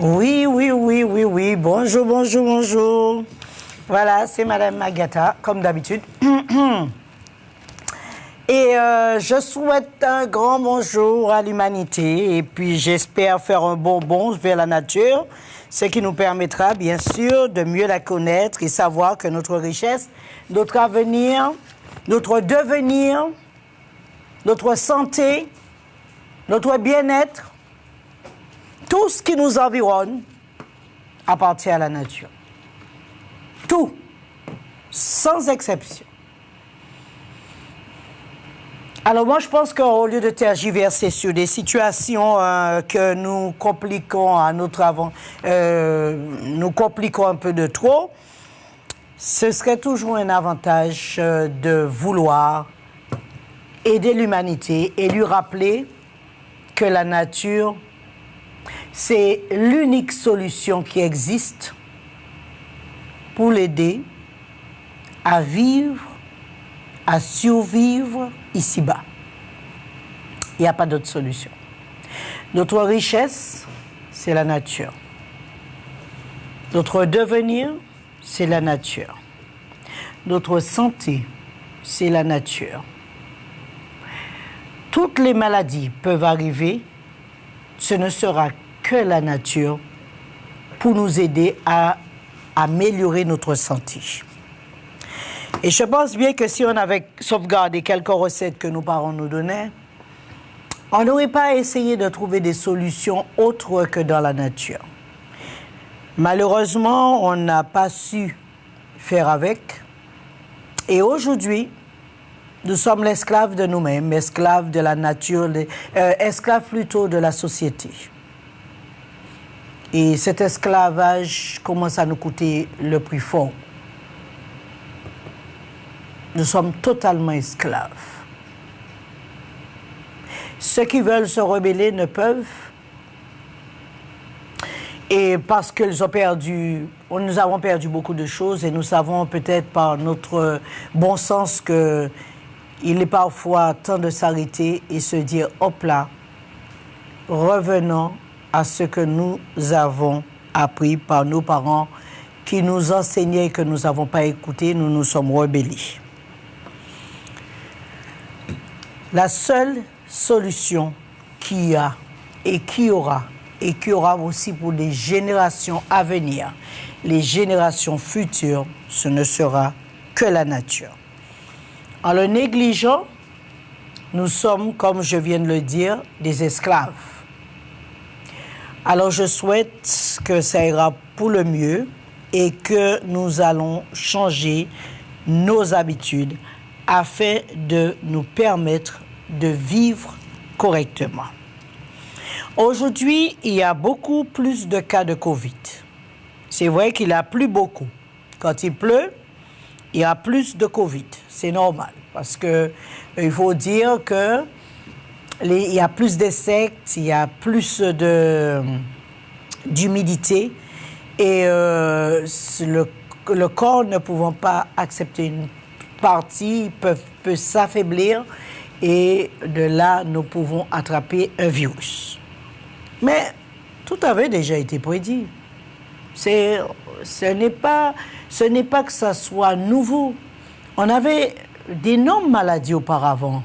Oui, oui, oui, oui, oui. Bonjour, bonjour, bonjour. Voilà, c'est Madame Agatha, comme d'habitude. Et je souhaite un grand bonjour à l'humanité. Et puis, j'espère faire un bon bond vers la nature, ce qui nous permettra, bien sûr, de mieux la connaître et savoir que notre richesse, notre avenir, notre devenir, notre santé, notre bien-être, tout ce qui nous environne appartient à la nature. Tout, sans exception. Alors moi, je pense qu'au lieu de tergiverser sur des situations que nous compliquons à notre avant, nous compliquons un peu de trop, ce serait toujours un avantage de vouloir aider l'humanité et lui rappeler que la nature, c'est l'unique solution qui existe pour l'aider à vivre, à survivre ici-bas. Il n'y a pas d'autre solution. Notre richesse, c'est la nature. Notre devenir, c'est la nature. Notre santé, c'est la nature. Toutes les maladies peuvent arriver, ce ne sera que la nature pour nous aider à améliorer notre santé. Et je pense bien que si on avait sauvegardé quelques recettes que nos parents nous donnaient, on n'aurait pas essayé de trouver des solutions autres que dans la nature. Malheureusement, on n'a pas su faire avec. Et aujourd'hui, nous sommes l'esclave de nous-mêmes, esclaves de la nature, esclaves plutôt de la société. Et cet esclavage commence à nous coûter le prix fort. Nous sommes totalement esclaves. Ceux qui veulent se rebeller ne peuvent. Et parce qu'ils ont perdu, nous avons perdu beaucoup de choses et nous savons peut-être par notre bon sens qu'il est parfois temps de s'arrêter et se dire, hop là, revenons à ce que nous avons appris par nos parents qui nous enseignaient et que nous n'avons pas écouté, nous nous sommes rebellés. La seule solution qu'il y a et qu'il y aura aussi pour les générations à venir, les générations futures, ce ne sera que la nature. En le négligeant, nous sommes, comme je viens de le dire, des esclaves. Alors je souhaite que ça ira pour le mieux et que nous allons changer nos habitudes afin de nous permettre de vivre correctement. Aujourd'hui, il y a beaucoup plus de cas de Covid. C'est vrai qu'il n'y a plus beaucoup. Quand il pleut, il y a plus de Covid. C'est normal parce qu'il faut dire que il y a plus d'insectes, il y a plus d'humidité et le corps ne pouvant pas accepter une partie peut s'affaiblir et de là, nous pouvons attraper un virus. Mais tout avait déjà été prédit. Ce n'est pas que ça soit nouveau. On avait d'énormes maladies auparavant.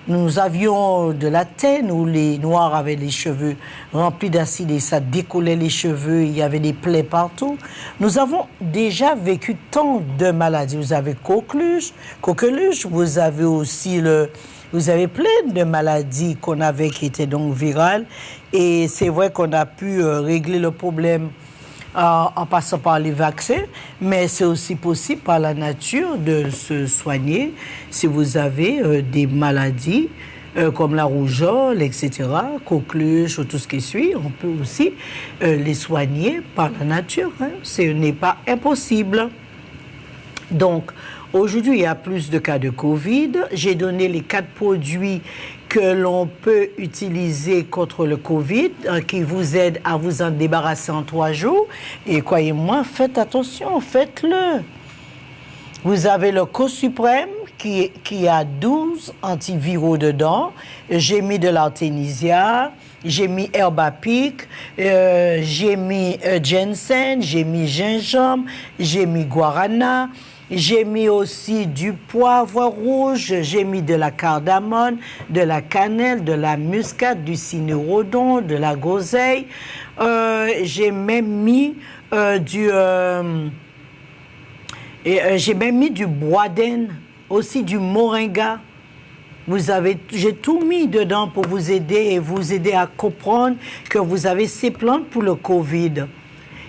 Nous avions de la teigne où les Noirs avaient les cheveux remplis d'acide et ça décollait les cheveux, il y avait des plaies partout. Nous avons déjà vécu tant de maladies. Vous avez coqueluche, vous avez aussi vous avez plein de maladies qu'on avait qui étaient donc virales. Et c'est vrai qu'on a pu régler le problème en passant par les vaccins, mais c'est aussi possible par la nature de se soigner si vous avez des maladies comme la rougeole, etc., coqueluche ou tout ce qui suit. On peut aussi les soigner par la nature. Ce n'est pas impossible. Donc, aujourd'hui, il y a plus de cas de Covid. J'ai donné les 4 produits que l'on peut utiliser contre le Covid, qui vous aident à vous en débarrasser en 3 jours. Et croyez-moi, faites attention, faites-le. Vous avez le Co-Suprême qui a 12 antiviraux dedans. J'ai mis de l'artémisia, j'ai mis herbe à pic, j'ai mis ginseng, j'ai mis gingembre, j'ai mis guarana, j'ai mis aussi du poivre rouge, j'ai mis de la cardamone, de la cannelle, de la muscade, du cynorhodon, de la groseille. J'ai même mis j'ai même mis du bois d'aine, aussi du moringa. J'ai tout mis dedans pour vous aider à comprendre que vous avez ces plantes pour le Covid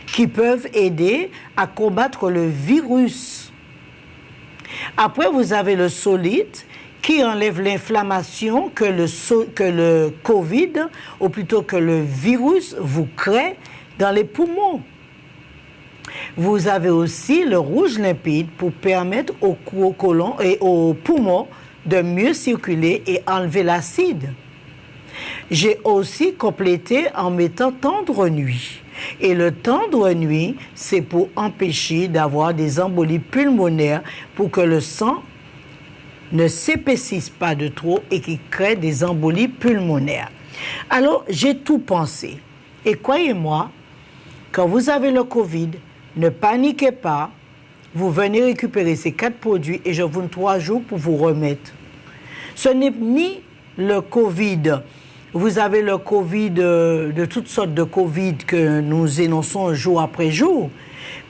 qui peuvent aider à combattre le virus. Après, vous avez le solide qui enlève l'inflammation que le Covid, ou plutôt que le virus, vous crée dans les poumons. Vous avez aussi le rouge limpide pour permettre au côlon et aux poumons de mieux circuler et enlever l'acide. J'ai aussi complété en mettant tendre nuit. Et le tendre nuit, c'est pour empêcher d'avoir des embolies pulmonaires pour que le sang ne s'épaississe pas de trop et qui crée des embolies pulmonaires. Alors, j'ai tout pensé. Et croyez-moi, quand vous avez le Covid, ne paniquez pas. Vous venez récupérer ces 4 produits et je vous donne 3 jours pour vous remettre. Ce n'est ni le Covid. Vous avez le Covid, de toutes sortes de Covid que nous énonçons jour après jour.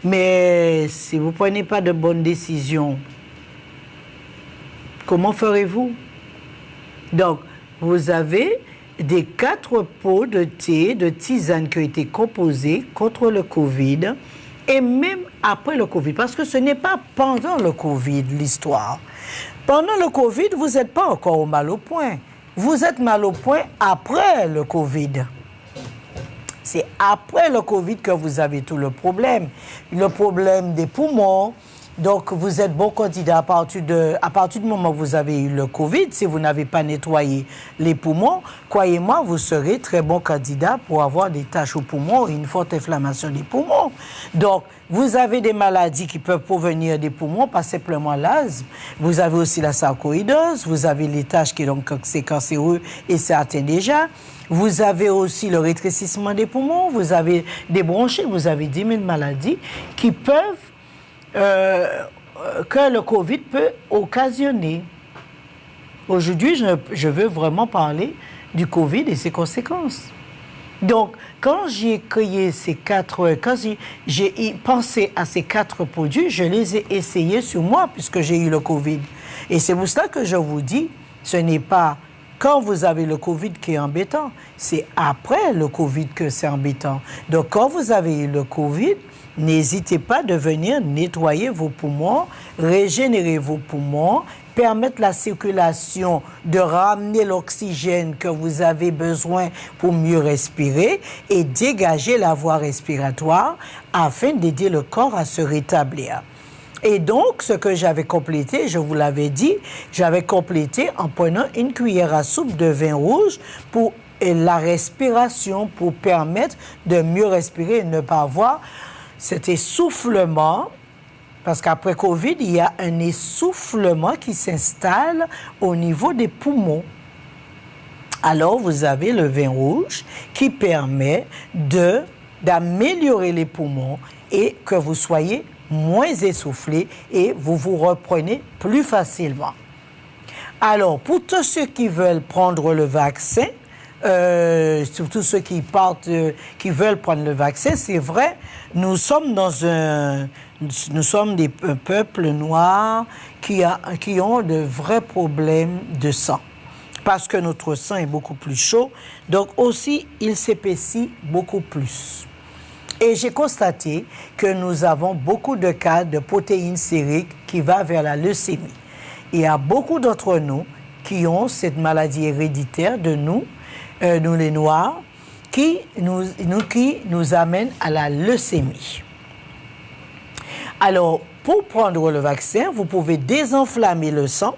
Mais si vous ne prenez pas de bonnes décisions, comment ferez-vous? Donc, vous avez des 4 pots de thé, de tisane qui ont été composés contre le Covid et même après le Covid. Parce que ce n'est pas pendant le Covid l'histoire. Pendant le Covid, vous n'êtes pas encore au mal au point. Vous êtes mal au point après le Covid. C'est après le Covid que vous avez tout le problème. Le problème des poumons. Donc, vous êtes bon candidat à partir du moment où vous avez eu le Covid. Si vous n'avez pas nettoyé les poumons, croyez-moi, vous serez très bon candidat pour avoir des taches aux poumons et une forte inflammation des poumons. Donc, vous avez des maladies qui peuvent provenir des poumons, pas simplement l'asthme. Vous avez aussi la sarcoïdose, vous avez les taches qui donc c'est cancéreux et c'est atteint déjà. Vous avez aussi le rétrécissement des poumons, vous avez des bronchites, vous avez 10 000 maladies qui peuvent que le Covid peut occasionner. Aujourd'hui, je veux vraiment parler du Covid et ses conséquences. Donc, quand j'ai créé quand j'ai pensé à ces 4 produits, je les ai essayés sur moi puisque j'ai eu le Covid. Et c'est pour cela que je vous dis, ce n'est pas quand vous avez le Covid qui est embêtant, c'est après le Covid que c'est embêtant. Donc, quand vous avez eu le Covid, n'hésitez pas de venir nettoyer vos poumons, régénérer vos poumons, permettre la circulation, de ramener l'oxygène que vous avez besoin pour mieux respirer et dégager la voie respiratoire afin d'aider le corps à se rétablir. Et donc, ce que j'avais complété, je vous l'avais dit, j'avais complété en prenant une cuillère à soupe de vin rouge pour la respiration, pour permettre de mieux respirer et ne pas avoir cet essoufflement, parce qu'après Covid, il y a un essoufflement qui s'installe au niveau des poumons. Alors, vous avez le vin rouge qui permet d'améliorer les poumons et que vous soyez moins essoufflé et vous vous reprenez plus facilement. Alors, pour tous ceux qui veulent prendre le vaccin, surtout ceux qui veulent prendre le vaccin, c'est vrai, nous sommes des peuples noirs qui ont de vrais problèmes de sang. Parce que notre sang est beaucoup plus chaud, donc aussi il s'épaissit beaucoup plus. Et j'ai constaté que nous avons beaucoup de cas de protéines sériques qui vont vers la leucémie. Il y a beaucoup d'entre nous qui ont cette maladie héréditaire de nous les Noirs, qui nous amène à la leucémie. Alors, pour prendre le vaccin, vous pouvez désenflammer le sang,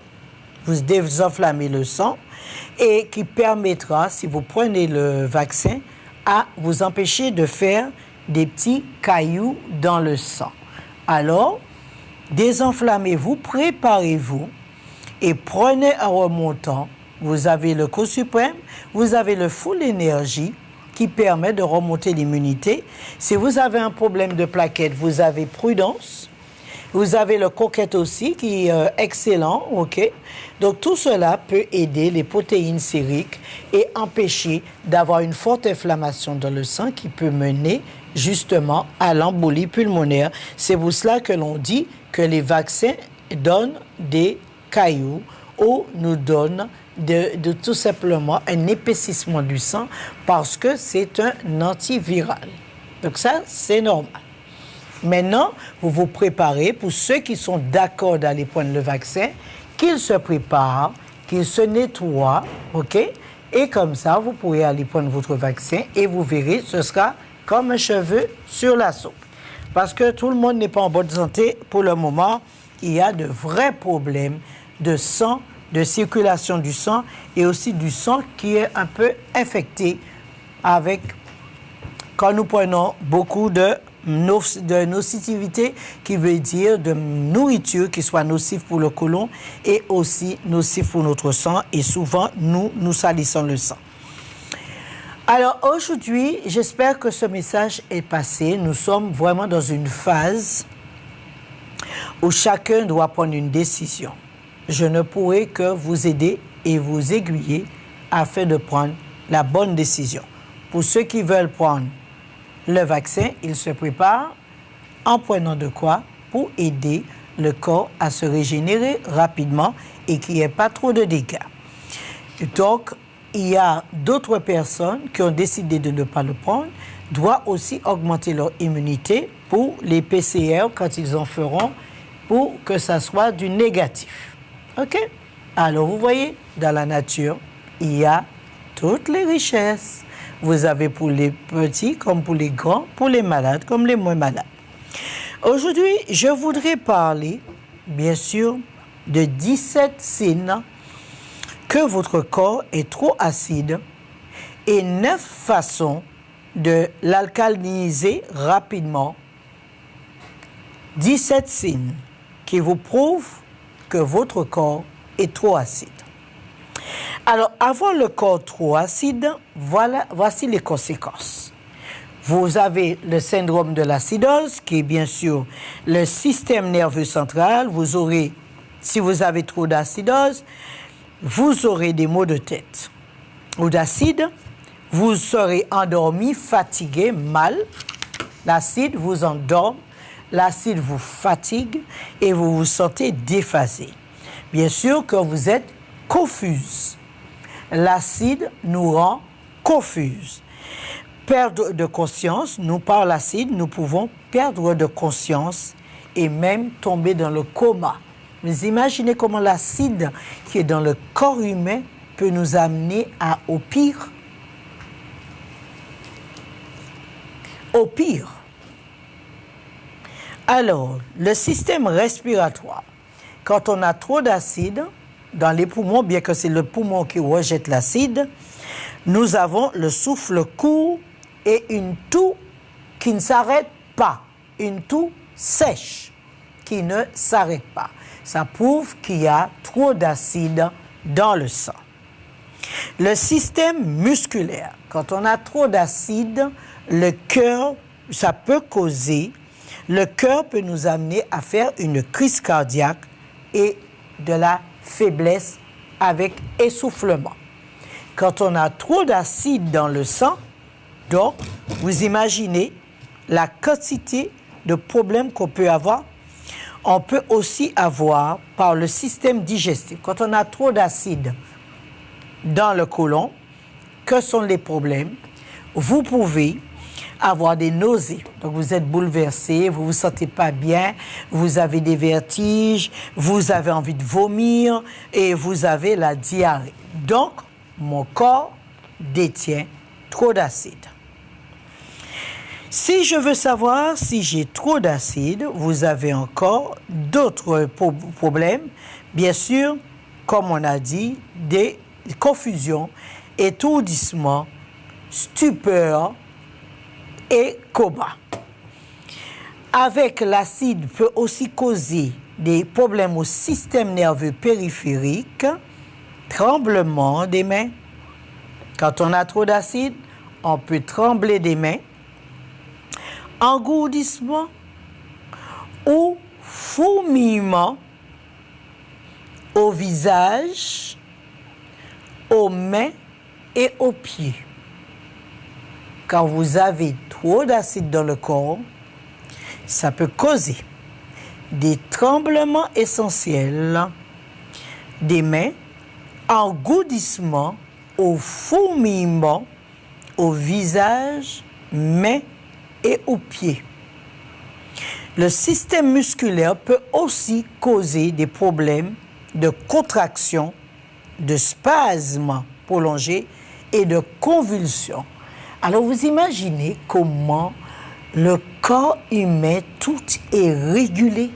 et qui permettra, si vous prenez le vaccin, à vous empêcher de faire des petits cailloux dans le sang. Alors, désenflammez-vous, préparez-vous. et prenez un remontant. Vous avez le Cours suprême, vous avez le full énergie qui permet de remonter l'immunité. Si vous avez un problème de plaquettes, vous avez prudence. Vous avez le coquette aussi qui est excellent, ok? Donc tout cela peut aider les protéines sériques et empêcher d'avoir une forte inflammation dans le sang qui peut mener justement à l'embolie pulmonaire. C'est pour cela que l'on dit que les vaccins donnent des cailloux ou nous donnent de tout simplement un épaississement du sang parce que c'est un antiviral. Donc ça, c'est normal. Maintenant, vous vous préparez, pour ceux qui sont d'accord d'aller prendre le vaccin, qu'ils se préparent, qu'ils se nettoient, ok? Et comme ça, vous pourrez aller prendre votre vaccin et vous verrez, ce sera comme un cheveu sur la soupe. Parce que tout le monde n'est pas en bonne santé pour le moment. Il y a de vrais problèmes de sang, de circulation du sang et aussi du sang qui est un peu infecté avec, quand nous prenons beaucoup de nocivité, qui veut dire de nourriture qui soit nocive pour le côlon et aussi nocive pour notre sang, et souvent nous salissons le sang. Alors aujourd'hui, j'espère que ce message est passé. Nous sommes vraiment dans une phase où chacun doit prendre une décision. Je ne pourrai que vous aider et vous aiguiller afin de prendre la bonne décision. Pour ceux qui veulent prendre le vaccin, ils se préparent en prenant de quoi pour aider le corps à se régénérer rapidement et qu'il n'y ait pas trop de dégâts. Donc, il y a d'autres personnes qui ont décidé de ne pas le prendre, doivent aussi augmenter leur immunité pour les PCR quand ils en feront, pour que ça soit du négatif. OK? Alors, vous voyez, dans la nature, il y a toutes les richesses. Vous avez pour les petits comme pour les grands, pour les malades comme les moins malades. Aujourd'hui, je voudrais parler, bien sûr, de 17 signes que votre corps est trop acide et 9 façons de l'alcaliniser rapidement. 17 signes qui vous prouvent que votre corps est trop acide. Alors, avoir le corps trop acide, voici les conséquences. Vous avez le syndrome de l'acidose, qui est bien sûr le système nerveux central. Vous aurez, si vous avez trop d'acidose, vous aurez des maux de tête ou d'acide. Vous serez endormi, fatigué, mal. L'acide vous endorme, l'acide vous fatigue et vous vous sentez déphasé. Bien sûr que vous êtes confuse. L'acide nous rend confuse. Perdre de conscience, nous par l'acide, nous pouvons perdre de conscience et même tomber dans le coma. Mais imaginez comment l'acide qui est dans le corps humain peut nous amener au pire. Au pire. Alors, le système respiratoire, quand on a trop d'acide dans les poumons, bien que c'est le poumon qui rejette l'acide, nous avons le souffle court et une toux qui ne s'arrête pas, une toux sèche qui ne s'arrête pas. Ça prouve qu'il y a trop d'acide dans le sang. Le système musculaire, quand on a trop d'acide, le cœur, ça peut causer, le cœur peut nous amener à faire une crise cardiaque et de la faiblesse avec essoufflement. Quand on a trop d'acide dans le sang, donc, vous imaginez la quantité de problèmes qu'on peut avoir. On peut aussi avoir par le système digestif. Quand on a trop d'acide dans le côlon, que sont les problèmes? Vous pouvez avoir des nausées. Donc, vous êtes bouleversé, vous ne vous sentez pas bien, vous avez des vertiges, vous avez envie de vomir et vous avez la diarrhée. Donc, mon corps détient trop d'acide. Si je veux savoir si j'ai trop d'acide, vous avez encore d'autres problèmes. Bien sûr, comme on a dit, des confusions, étourdissements, stupeur et coma. Avec l'acide peut aussi causer des problèmes au système nerveux périphérique, tremblement des mains. Quand on a trop d'acide, on peut trembler des mains, engourdissement ou fourmillement au visage, aux mains et aux pieds. Quand vous avez trop d'acide dans le corps, ça peut causer des tremblements essentiels des mains, engourdissement au fourmillement au visage, mains et aux pieds. Le système musculaire peut aussi causer des problèmes de contraction, de spasmes prolongés et de convulsions. Alors vous imaginez comment le corps humain, tout est régulé.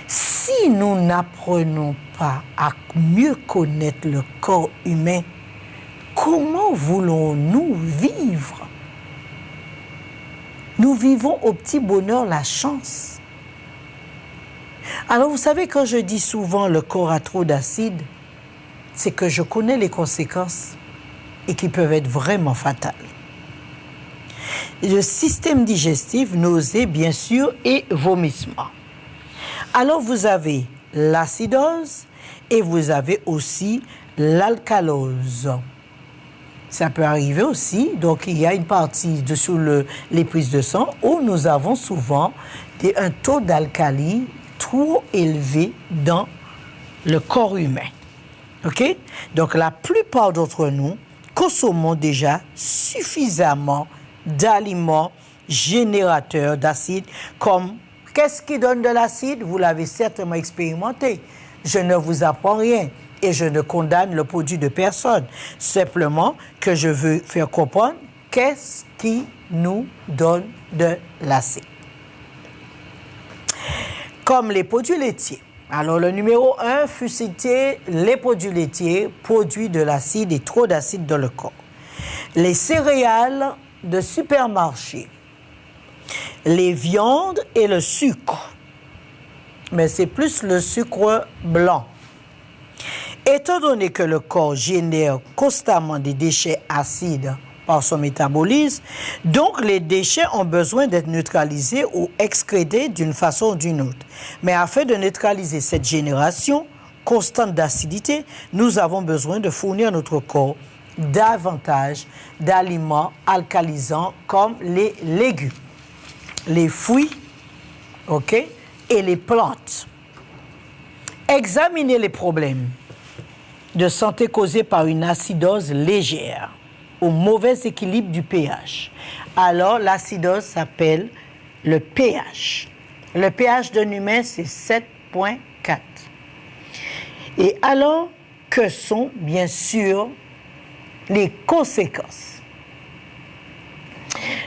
Si nous n'apprenons pas à mieux connaître le corps humain, comment voulons-nous vivre? Nous vivons au petit bonheur la chance. Alors vous savez, quand je dis souvent le corps a trop d'acide, c'est que je connais les conséquences et qui peuvent être vraiment fatales. Le système digestif, nausées bien sûr et vomissements. Alors vous avez l'acidose et vous avez aussi l'alcalose. Ça peut arriver aussi, donc il y a une partie sous les prises de sang où nous avons souvent un taux d'alcali trop élevé dans le corps humain. OK? Donc la plupart d'entre nous consommons déjà suffisamment d'aliments générateurs d'acide comme qu'est-ce qui donne de l'acide? Vous l'avez certainement expérimenté. Je ne vous apprends rien et je ne condamne le produit de personne. Simplement que je veux faire comprendre qu'est-ce qui nous donne de l'acide. Comme les produits laitiers. Alors le numéro 1 fut cité, les produits laitiers produisent de l'acide et trop d'acide dans le corps. Les céréales de supermarché, les viandes et le sucre. Mais c'est plus le sucre blanc. Étant donné que le corps génère constamment des déchets acides par son métabolisme, donc les déchets ont besoin d'être neutralisés ou excrétés d'une façon ou d'une autre. Mais afin de neutraliser cette génération constante d'acidité, nous avons besoin de fournir à notre corps davantage d'aliments alcalisants comme les légumes, les fruits, OK, et les plantes. Examinez les problèmes de santé causés par une acidose légère ou mauvais équilibre du pH. Alors, l'acidose s'appelle le pH. Le pH d'un humain, c'est 7,4. Et alors, que sont, bien sûr, les conséquences?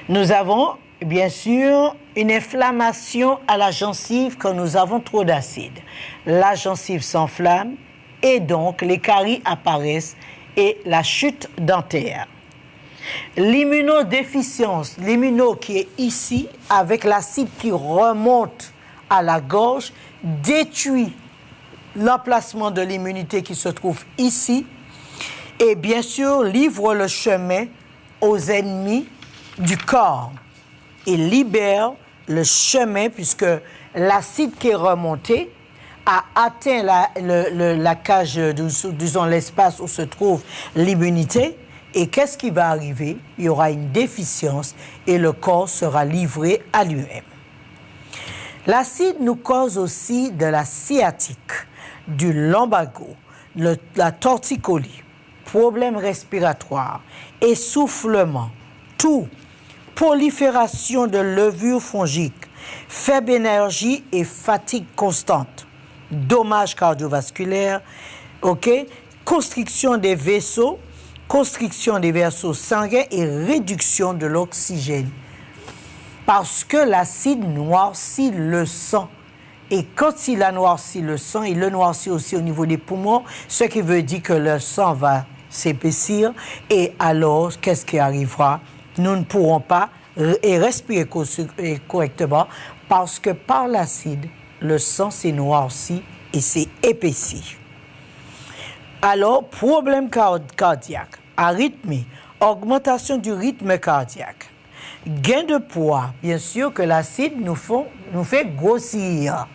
Nous avons, bien sûr, une inflammation à la gencive quand nous avons trop d'acide. La gencive s'enflamme et donc les caries apparaissent et la chute dentaire. L'immunodéficience, l'immuno qui est ici, avec l'acide qui remonte à la gorge, détruit l'emplacement de l'immunité qui se trouve ici et bien sûr livre le chemin aux ennemis du corps et libère le chemin puisque l'acide qui est remonté a atteint la cage, disons l'espace où se trouve l'immunité. Et qu'est-ce qui va arriver? Il y aura une déficience et le corps sera livré à lui-même. L'acide nous cause aussi de la sciatique, du lumbago, la torticolis, problèmes respiratoires, essoufflement, toux, prolifération de levures fongiques, faible énergie et fatigue constante, dommages cardiovasculaires, OK, constriction des vaisseaux sanguins et réduction de l'oxygène. Parce que l'acide noircit le sang. Et quand il a noirci le sang, il le noircit aussi au niveau des poumons, ce qui veut dire que le sang va s'épaissir. Et alors, qu'est-ce qui arrivera? Nous ne pourrons pas respirer correctement parce que par l'acide, le sang s'est noirci et s'est épaissi. Alors, problème cardiaque, arythmie, augmentation du rythme cardiaque, gain de poids, bien sûr que l'acide nous fait grossir.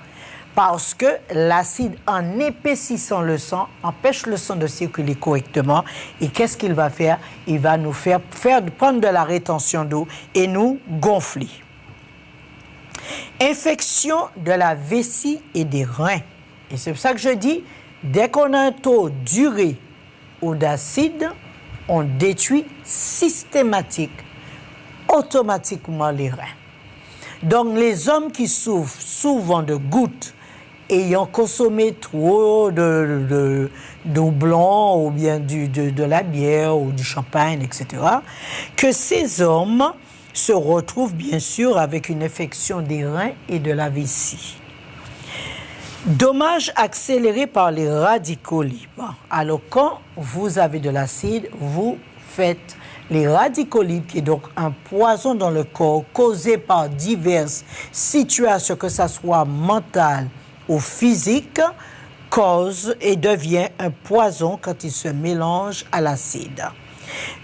Parce que l'acide, en épaississant le sang, empêche le sang de circuler correctement. Et qu'est-ce qu'il va faire? Il va nous faire prendre de la rétention d'eau et nous gonfler. Infection de la vessie et des reins. Et c'est pour ça que je dis, dès qu'on a un taux d'urée ou d'acide, on détruit automatiquement les reins. Donc, les hommes qui souffrent souvent de gouttes, ayant consommé trop d'eau blanc ou bien de la bière ou du champagne, etc., que ces hommes se retrouvent bien sûr avec une infection des reins et de la vessie. Dommage accéléré par les radicaux libres. Alors, quand vous avez de l'acide, vous faites les radicaux libres, qui est donc un poison dans le corps causé par diverses situations, que ce soit mentales ou physiques, cause et devient un poison quand il se mélange à l'acide.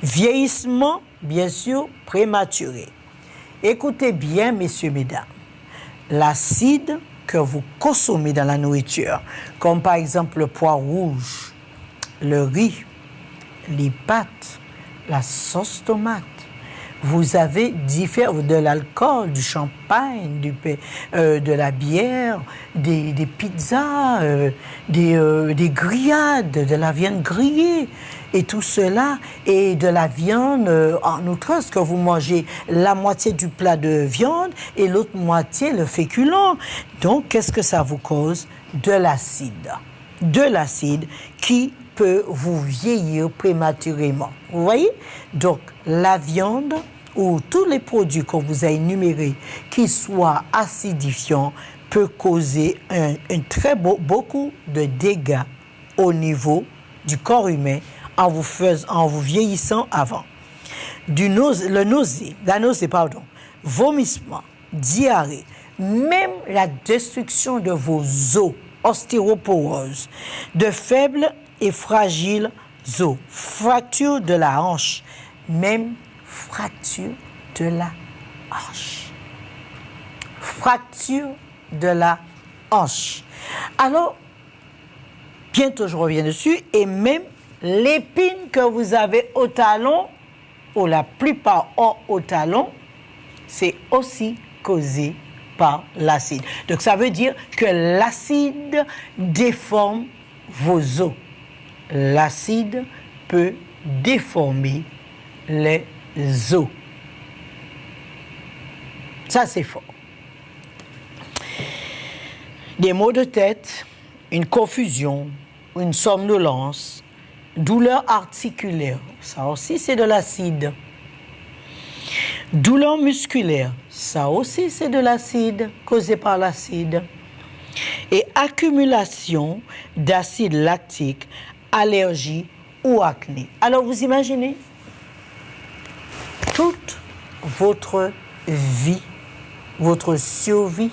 Vieillissement, bien sûr, prématuré. Écoutez bien, messieurs, mesdames, l'acide que vous consommez dans la nourriture, comme par exemple le pois rouge, le riz, les pâtes, la sauce tomate, vous avez de l'alcool, du champagne, de la bière, des pizzas, des grillades, de la viande grillée. Et tout cela, et de la viande en outrance, que vous mangez la moitié du plat de viande et l'autre moitié le féculent. Donc, qu'est-ce que ça vous cause? De l'acide. De l'acide qui peut vous vieillir prématurément. Vous voyez? Donc, la viande ou tous les produits qu'on vous a énumérés qui soient acidifiants peut causer beaucoup de dégâts au niveau du corps humain en vous vieillissant avant. La nausée, vomissement, diarrhée, même la destruction de vos os, ostéoporose, de faibles et fragiles os, fracture de la hanche, même fracture de la hanche. Fracture de la hanche. Alors, bientôt je reviens dessus, et même l'épine que vous avez au talon, ou la plupart ont au talon, c'est aussi causé par l'acide. Donc ça veut dire que l'acide déforme vos os. L'acide peut déformer les os. Ça, c'est fort. Des maux de tête, une confusion, une somnolence, douleur articulaire, ça aussi c'est de l'acide. Douleur musculaire, ça aussi c'est de l'acide, causé par l'acide. Et accumulation d'acide lactique, allergie ou acné. Alors vous imaginez, toute votre vie, votre survie,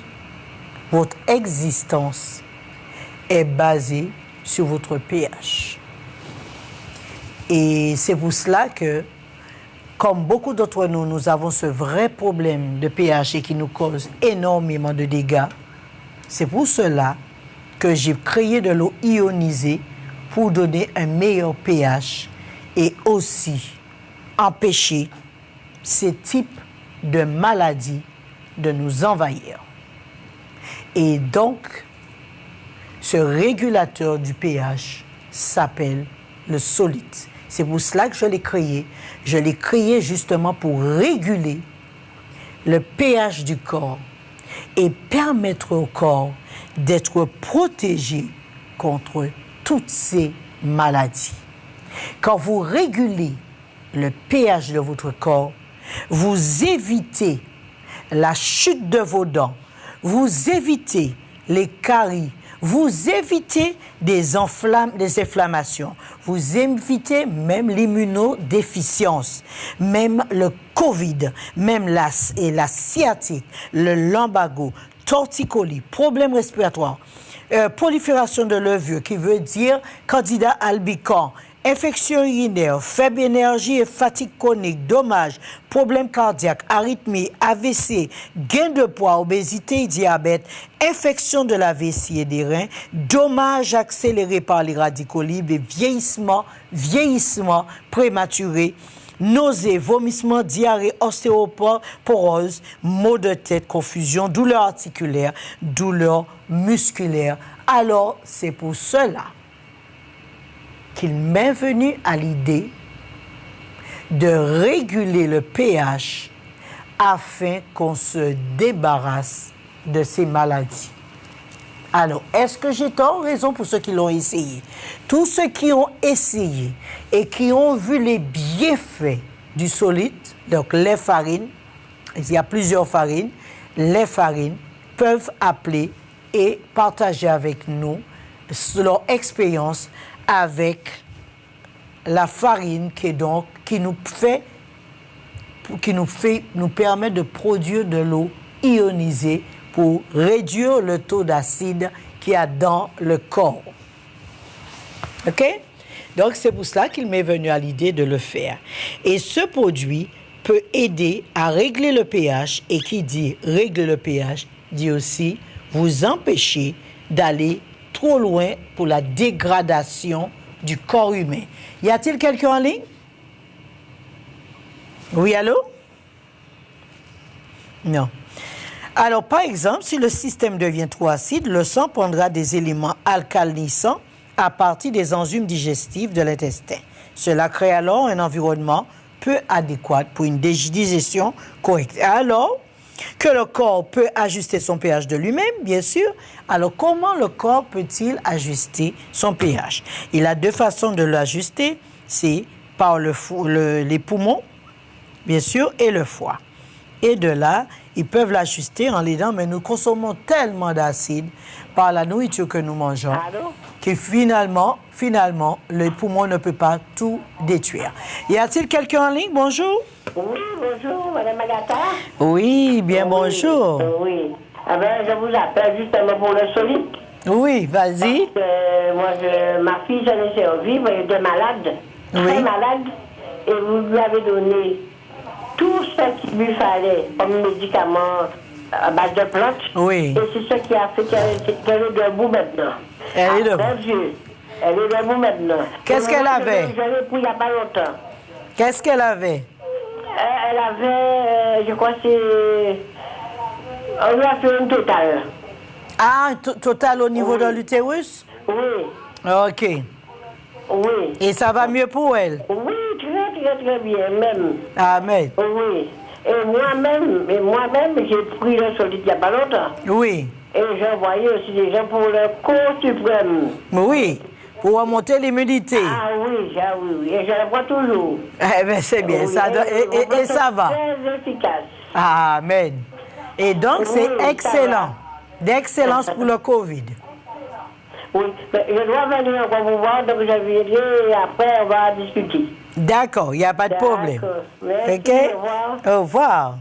votre existence est basée sur votre pH. Et c'est pour cela que, comme beaucoup d'entre nous, nous avons ce vrai problème de pH et qui nous cause énormément de dégâts. C'est pour cela que j'ai créé de l'eau ionisée pour donner un meilleur pH et aussi empêcher ces types de maladies de nous envahir. Et donc, ce régulateur du pH s'appelle le Solite. C'est pour cela que je l'ai créé. Je l'ai créé justement pour réguler le pH du corps et permettre au corps d'être protégé contre toutes ces maladies. Quand vous régulez le pH de votre corps, vous évitez la chute de vos dents, vous évitez les caries, vous évitez des inflammations, vous évitez même l'immunodéficience, même le Covid, même la sciatique, le lumbago, torticolis, problème respiratoire, prolifération de levure, qui veut dire candida albicans, infection urinaire, faible énergie et fatigue chronique, dommages, problèmes cardiaques, arythmie, AVC, gain de poids, obésité, diabète, infection de la vessie et des reins, dommages accélérés par les radicaux libres et vieillissement prématuré, nausées, vomissements, diarrhée, ostéoporose, maux de tête, confusion, douleur articulaire, douleur musculaire. Alors, c'est pour cela qu'il m'est venu à l'idée de réguler le pH afin qu'on se débarrasse de ces maladies. Alors, est-ce que j'ai tort ou raison pour ceux qui l'ont essayé? Tous ceux qui ont essayé et qui ont vu les bienfaits du solide, donc les farines, il y a plusieurs farines, les farines peuvent appeler et partager avec nous leur expérience avec la farine qui nous permet de produire de l'eau ionisée pour réduire le taux d'acide qu'il y a dans le corps. OK? Donc, c'est pour cela qu'il m'est venu à l'idée de le faire. Et ce produit peut aider à régler le pH, et qui dit régler le pH, dit aussi vous empêcher d'aller trop loin pour la dégradation du corps humain. Y a-t-il quelqu'un en ligne? Oui, allô? Non. Alors, par exemple, si le système devient trop acide, le sang prendra des éléments alcalinisants à partir des enzymes digestifs de l'intestin. Cela crée alors un environnement peu adéquat pour une digestion correcte. Alors que le corps peut ajuster son pH de lui-même, bien sûr. Alors, comment le corps peut-il ajuster son pH? Il a deux façons de l'ajuster. C'est par les poumons, bien sûr, et le foie. Et de là, ils peuvent l'ajuster en l'aidant, mais nous consommons tellement d'acide par la nourriture que nous mangeons que finalement, le poumon ne peut pas tout détruire. Y a-t-il quelqu'un en ligne? Bonjour. Oui, bonjour, Mme Agatha. Oui, bien bonjour. Oui. Ah ben, je vous appelle justement pour le solide. Oui, vas-y. Ma fille, j'en ai servi, elle était malade, très malade, et vous lui avez donné tout ce qu'il lui fallait comme médicament à base de plantes. Oui. Et c'est ce qui a fait qu'elle est debout maintenant. Elle est debout. Mon Dieu, elle est debout maintenant. Qu'est-ce qu'elle avait? Je l'ai pris il n'y a pas longtemps. Qu'est-ce qu'elle avait? Elle avait, je crois que c'est... On lui a fait une totale. Ah, total au niveau de l'utérus? Oui. OK. Oui. Et ça va mieux pour elle? Oui, très bien, même. Amen. Oui. Et moi-même, j'ai pris le solide il n'y a pas longtemps. Oui. Et j'ai envoyé aussi des gens pour le cours suprême. Oui, pour remonter l'immunité. Ah oui, et je le vois toujours. Eh bien, c'est bien, oui, ça et ça va. Très efficace. Amen. Et donc, c'est excellent. D'excellence pour le COVID. Oui, mais je dois venir encore vous voir, donc je viendrai et après on va discuter. D'accord, il n'y a pas de problème. Merci, OK? au revoir. Au revoir.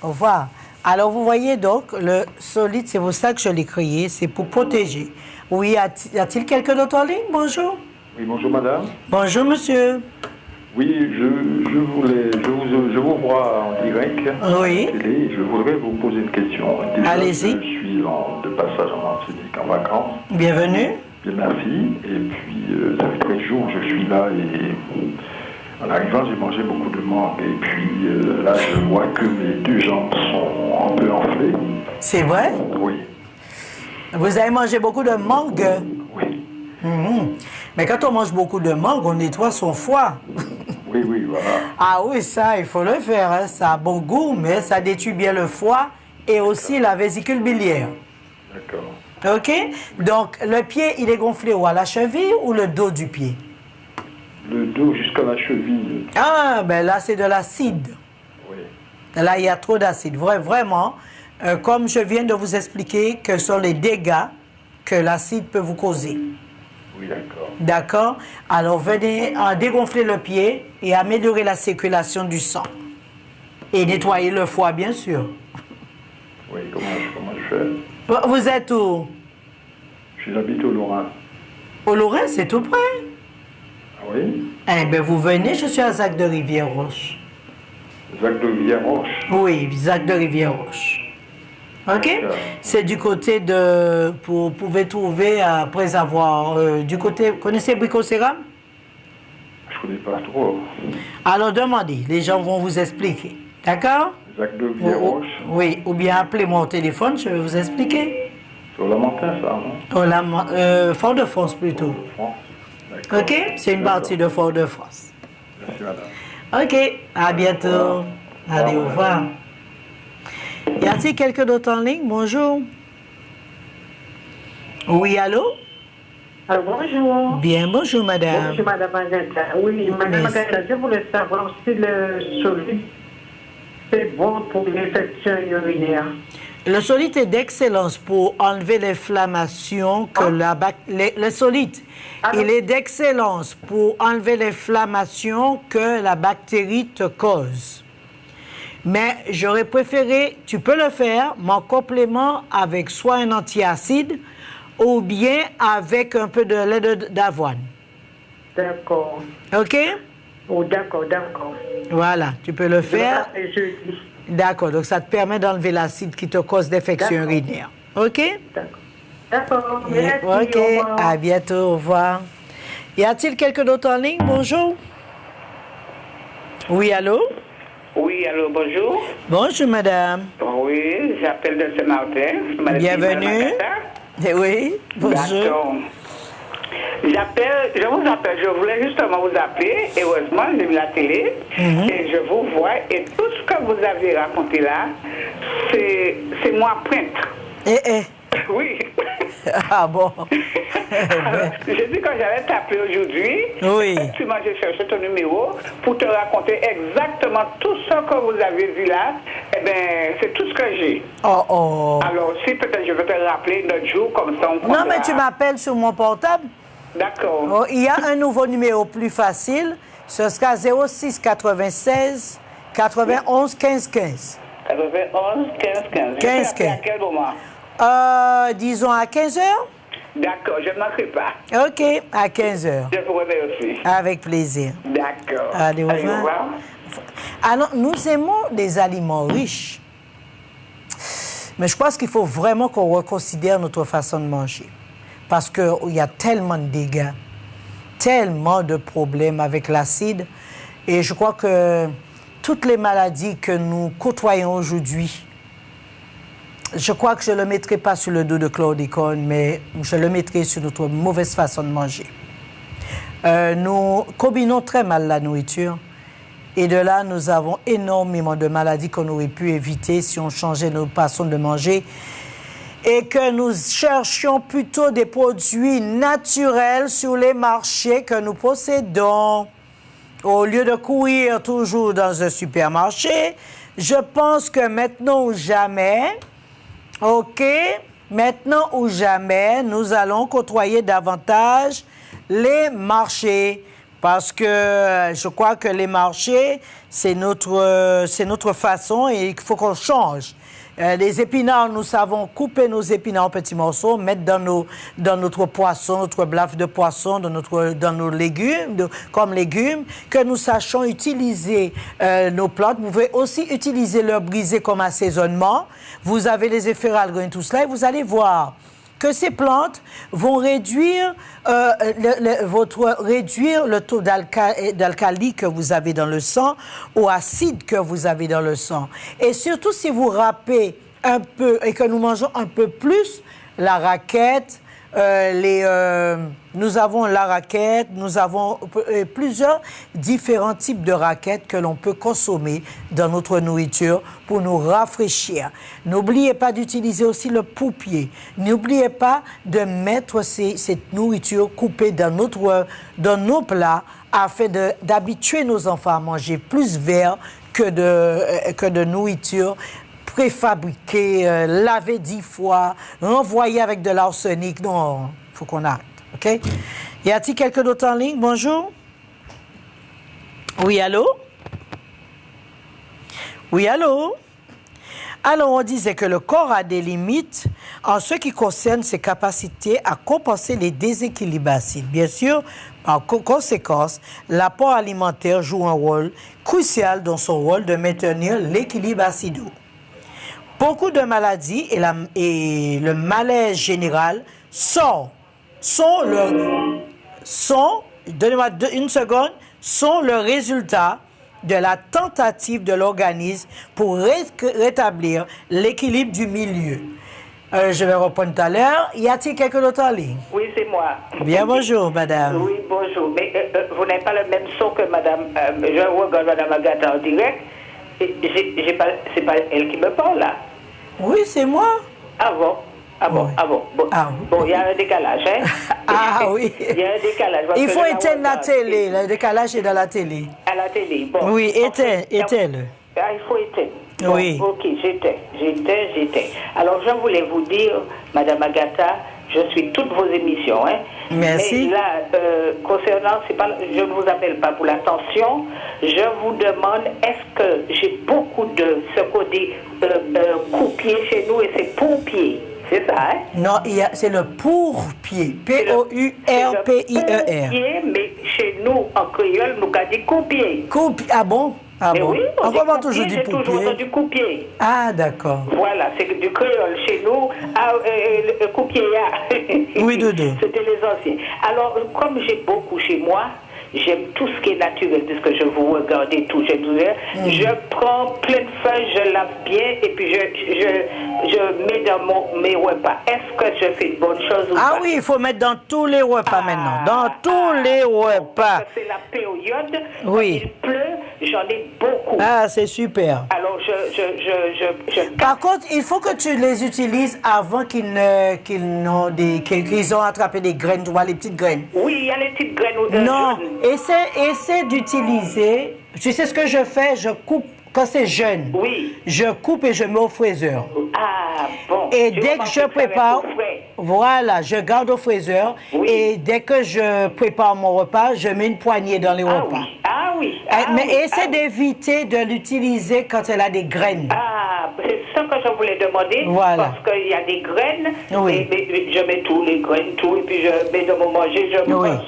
Au revoir. Alors, vous voyez donc, le solide, c'est pour ça que je l'ai créé, c'est pour protéger. Oui, y a-t-il quelqu'un d'autre en ligne? Bonjour. Oui, bonjour madame. Bonjour monsieur. Oui, je vous vois en direct Oui. à la télé. Je voudrais vous poser une question. Déjà, allez-y. Je suis de passage en Martinique en vacances. Bienvenue. Bien, merci. Et puis, ça fait 13 jours que je suis là et en arrivant, j'ai mangé beaucoup de mangue. Et puis, là, je vois que mes deux jambes sont un peu enflées. C'est vrai? Oui. Vous avez mangé beaucoup de mangue? Oui. Mais quand on mange beaucoup de mangue, on nettoie son foie. Oui, voilà. Ah oui, ça, il faut le faire. Hein. Ça a bon goût, mais ça détruit bien le foie et aussi la vésicule biliaire. D'accord. OK? Donc, le pied, il est gonflé où? À la cheville ou le dos du pied? Le dos jusqu'à la cheville. Ah, ben là, c'est de l'acide. Oui. Là, il y a trop d'acide. Vraiment, comme je viens de vous expliquer, que sont les dégâts que l'acide peut vous causer. Oui, d'accord. D'accord? Alors, venez dégonfler le pied et améliorer la circulation du sang. Et nettoyer le foie, bien sûr. Oui, comment je fais? Vous êtes où? J'habite au Lorrain. Au Lorrain, c'est tout près. Ah oui? Eh bien, vous venez, je suis à Zac de Rivière-Roche. Zac de Rivière-Roche? Oui, Zac de Rivière-Roche. OK? C'est du côté de... Vous pouvez trouver, après avoir... du côté... Vous connaissez Brico-Céram? Je ne connais pas trop. Alors, demandez. Les gens vont vous expliquer. D'accord? Zac de Rivière-Roche? Oui, ou bien appelez-moi au téléphone, je vais vous expliquer. C'est au Lamentin, ça, non? Fort-de-France, plutôt. Fort-de-France. OK? C'est une partie de Fort-de-France. Merci, madame. OK, à bientôt. Allez, au revoir. Y a-t-il quelqu'un d'autre en ligne? Bonjour. Oui, allô? Alors, bonjour. Bien, bonjour, madame. Bonjour, madame Magenta. Oui, madame Magenta, je voulais savoir si le solide, c'est bon pour l'infection urinaire. Le solide est d'excellence pour enlever l'inflammation que le solide, il est d'excellence pour enlever l'inflammation que la bactérie te cause. Mais j'aurais préféré, tu peux le faire, mais en complément avec soit un antiacide ou bien avec un peu de lait d'avoine. D'accord. OK? Oh, d'accord, d'accord. Voilà, tu peux le faire. Jeudi. D'accord, donc ça te permet d'enlever l'acide qui te cause d'infection urinaire. OK? D'accord, merci. OK, à bientôt, au revoir. Y a-t-il quelqu'un d'autre en ligne? Bonjour. Oui, allô? Oui, allô, bonjour. Bonjour, madame. Oui, j'appelle de Saint-Martin. Bienvenue. Oui, bonjour. D'accord. Je vous appelle, je voulais justement vous appeler. Heureusement, j'ai vu la télé et je vous vois. Et tout ce que vous avez raconté là, c'est moi pointe. Oui. Ah bon? Alors, j'ai dit que j'allais t'appeler aujourd'hui. Oui. Effectivement, j'ai cherché ton numéro pour te raconter exactement tout ce que vous avez vu là. Eh bien, c'est tout ce que j'ai. Oh. Alors, si peut-être je vais te rappeler notre jour comme ça. Non, mais tu m'appelles sur mon portable. D'accord. Oh, il y a un nouveau numéro plus facile. Ce sera 06 96 91 15 15. 91 15 15. 15 15. À quel moment? Disons à 15 heures. D'accord, je ne manquerai pas. OK, à 15 heures. Je vous remercie. Avec plaisir. D'accord. Allez, au revoir. Alors, nous aimons des aliments riches. Mais je pense qu'il faut vraiment qu'on reconsidère notre façon de manger. Parce qu'il y a tellement de dégâts, tellement de problèmes avec l'acide. Et je crois que toutes les maladies que nous côtoyons aujourd'hui, je crois que je ne le mettrai pas sur le dos de chlordécone, mais je le mettrai sur notre mauvaise façon de manger. Nous combinons très mal la nourriture. Et de là, nous avons énormément de maladies qu'on aurait pu éviter si on changeait nos façons de manger. Et que nous cherchions plutôt des produits naturels sur les marchés que nous possédons. Au lieu de courir toujours dans un supermarché, je pense que maintenant ou jamais, maintenant ou jamais, nous allons côtoyer davantage les marchés. Parce que je crois que les marchés, c'est notre façon et il faut qu'on change. Les épinards, nous savons couper nos épinards en petits morceaux, mettre dans notre poisson, notre blaf de poisson, dans nos légumes, comme légumes, que nous sachions utiliser nos plantes. Vous pouvez aussi utiliser leur brisé comme assaisonnement. Vous avez les efféralgones, tout cela, et vous allez voir que ces plantes vont réduire le taux d'alcali que vous avez dans le sang ou acide que vous avez dans le sang. Et surtout si vous râpez un peu et que nous mangeons un peu plus la raquette, nous avons la raquette, nous avons plusieurs différents types de raquettes que l'on peut consommer dans notre nourriture pour nous rafraîchir. N'oubliez pas d'utiliser aussi le poupier. N'oubliez pas de mettre cette nourriture coupée dans nos plats afin d'habituer nos enfants à manger plus vert que de nourriture préfabriquée, lavée 10 fois, renvoyée avec de l'arsenic. Non, il faut qu'on arrête. OK? Y a-t-il quelqu'un d'autre en ligne? Bonjour? Oui, allô? Oui, allô? Alors, on disait que le corps a des limites en ce qui concerne ses capacités à compenser les déséquilibres acides. Bien sûr, en conséquence, l'apport alimentaire joue un rôle crucial dans son rôle de maintenir l'équilibre acido. Beaucoup de maladies et le malaise général donnez-moi une seconde, sont le résultat de la tentative de l'organisme pour rétablir l'équilibre du milieu. Je vais reprendre tout à l'heure. Y a-t-il quelqu'un d'autre en ligne? Oui, c'est moi. Bien, bonjour, madame. Oui, bonjour. Mais vous n'avez pas le même son que madame. Je regarde madame Agatha en direct. C'est pas elle qui me parle, là. Oui, c'est moi. Ah bon? Ah bon, oui. Ah bon. Bon, il y a un décalage, hein? Ah oui. Il y a un décalage. Il faut éteindre la télé. Le décalage est dans la télé. À la télé, bon. Oui, éteins-le. Ah, il faut éteindre. Bon, oui. Ok, j'éteins. Alors, je voulais vous dire, madame Agatha, je suis toutes vos émissions, hein? Merci. Mais là, concernant, je ne vous appelle pas pour l'attention, je vous demande, est-ce que j'ai beaucoup de ce qu'on dit coupier chez nous et c'est pompier? C'est ça, hein? Non, c'est le pourpier. P-O-U-R-P-I-E-R. Mais chez nous, en créole, nous avons dit coupier. Ah bon? Ah bon? Oui, on toujours dit j'ai toujours entendu coupier. Ah, d'accord. Voilà, c'est du créole chez nous. Coupier, oui, Dodo. C'était les anciens. Alors, comme j'ai beaucoup chez moi, j'aime tout ce qui est naturel, puisque je vous regarde et tout, je prends plein de feuilles, je lave bien, et puis je mets dans mes repas. Est-ce que je fais une bonne chose ou pas? Ah oui, il faut mettre dans tous les repas maintenant. Dans tous les repas. C'est la période, oui. Il pleut, j'en ai beaucoup. Ah, c'est super. Alors, Par contre, il faut que tu les utilises avant qu'ils ont attrapé des graines, tu vois, les petites graines. Oui, il y a les petites graines. Non, essaie d'utiliser. Tu sais ce que je fais? Je coupe quand c'est jeune. Oui. Je coupe et je mets au fraiseur. Ah, bon. Et dès que je prépare, voilà, je garde au fraiseur. Oui. Et dès que je prépare mon repas, je mets une poignée dans les repas. Oui. Ah oui. Mais essaie d'éviter de l'utiliser quand elle a des graines. Ah, c'est ça que je voulais demander. Voilà. Parce qu'il y a des graines. Oui. Et je mets tous les graines, tout, et puis je mets dans mon manger, je mange.